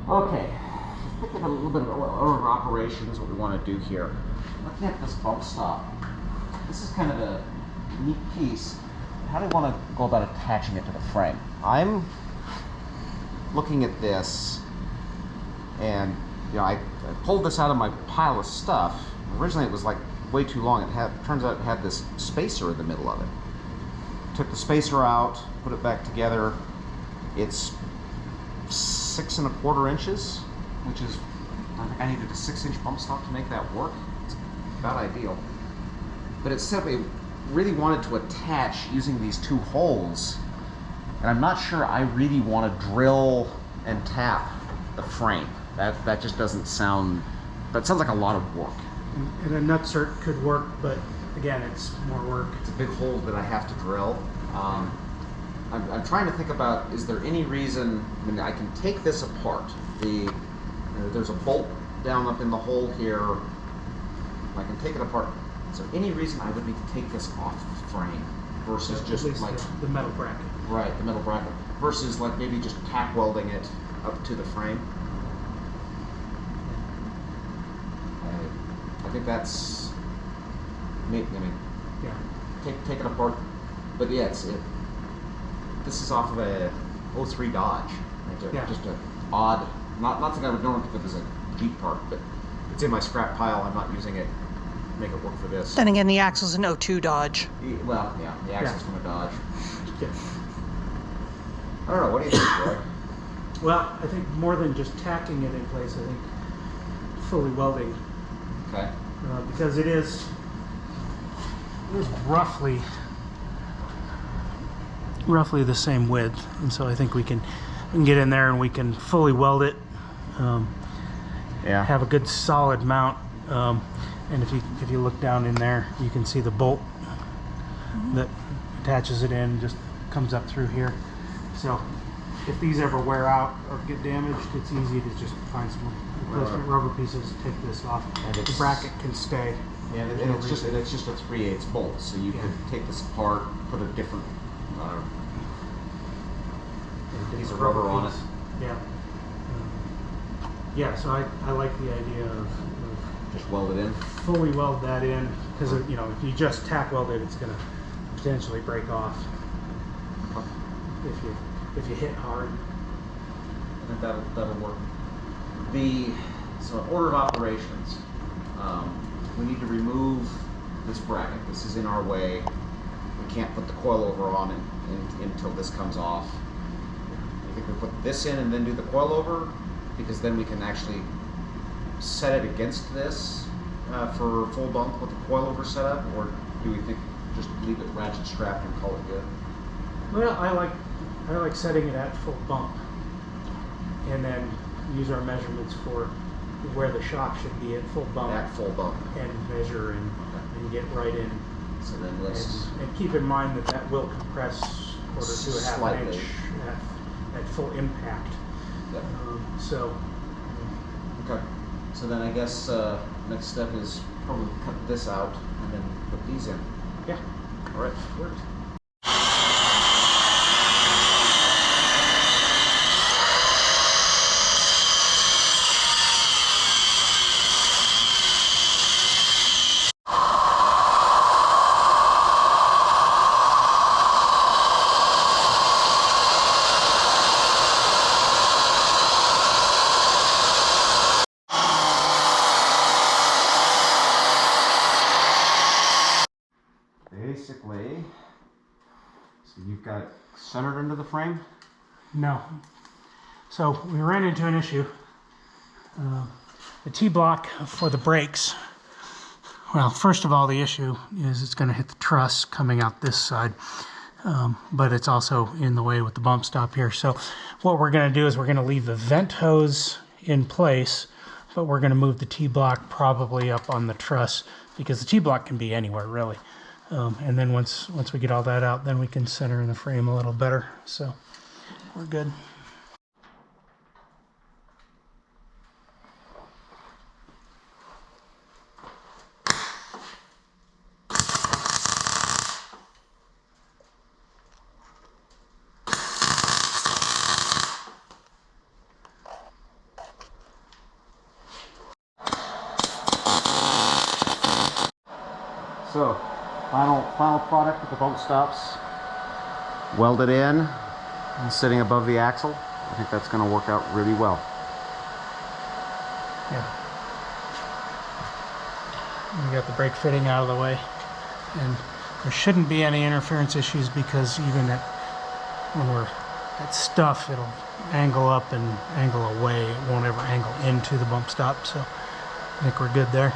Okay, just thinking a little bit of order of operations, what we want to do here. Looking at this bump stop, this is kind of a neat piece. How do you want to go about attaching it to the frame? I'm looking at this, and you know, I pulled this out of my pile of stuff. Originally, it was like way too long. Turns out it had this spacer in the middle of it. Took the spacer out, put it back together. It's 6 1/4 inches, which is, I think I needed a 6-inch bump stop to make that work. It's about ideal. But it simply really wanted to attach using these 2 holes, and I'm not sure I really want to drill and tap the frame. That just doesn't sound, that sounds like a lot of work. And a nutsert could work, but again, it's more work. It's a big hole that I have to drill. I'm trying to think about, is there any reason, I mean, I can take this apart. There's a bolt down up in the hole here. I can take it apart. Is there any reason I would need to take this off the frame versus just like the metal bracket? Right, the metal bracket. Versus like maybe just tack welding it up to the frame. I think that's, I mean, yeah. Take it apart. But yeah, this is off of a 03 Dodge. Right? Just a odd, not something I would normally think of as a Jeep part, but it's in my scrap pile. I'm not using it to make it work for this. Then again, the axle's an 02 Dodge. Well, yeah, the axle's from a Dodge. Yeah. I don't know, what do you think, Roy? Well, I think more than just tacking it in place, I think fully welding. Okay. Because it is roughly the same width, and so I think we can get in there and we can fully weld it. Yeah. Have a good solid mount, and if you look down in there, you can see the bolt that attaches it in, just comes up through here. So if these ever wear out or get damaged, it's easy to just find some replacement rubber pieces, take this off. The bracket can stay. Yeah, and it's just a 3/8 bolt, so you could take this apart, put a different piece of rubber on it. Yeah. Yeah, so I like the idea of just weld it in. Fully weld that in, because you know, if you just tack weld it, it's going to potentially break off if you hit hard. I think that'll work. So order of operations. We need to remove this bracket. This is in our way. We can't put the coilover on it until this comes off. I think we put this in and then do the coilover, because then we can actually set it against this for full bump with the coilover setup, or do we think just leave it ratchet strapped and call it good? Well, I like setting it at full bump, and then use our measurements for where the shock should be at full bump. At full bump. And measure and get right in. So then let's... And keep in mind that will compress 1/4 to 1/2 inch at full impact. Yep. Okay. So then I guess next step is probably cut this out and then put these in. Yeah. All right. Worked. Basically, so you've got it centered into the frame? No. So we ran into an issue. The T-block for the brakes. Well, first of all, the issue is it's going to hit the truss coming out this side, but it's also in the way with the bump stop here. So what we're going to do is we're going to leave the vent hose in place, but we're going to move the T-block probably up on the truss, because the T-block can be anywhere really. And then once we get all that out, then we can center in the frame a little better. So we're good. So, final product with the bump stops welded in and sitting above the axle. I think that's going to work out really well. Yeah. We got the brake fitting out of the way, and there shouldn't be any interference issues because even when we're at stuff, it'll angle up and angle away. It won't ever angle into the bump stop, so I think we're good there.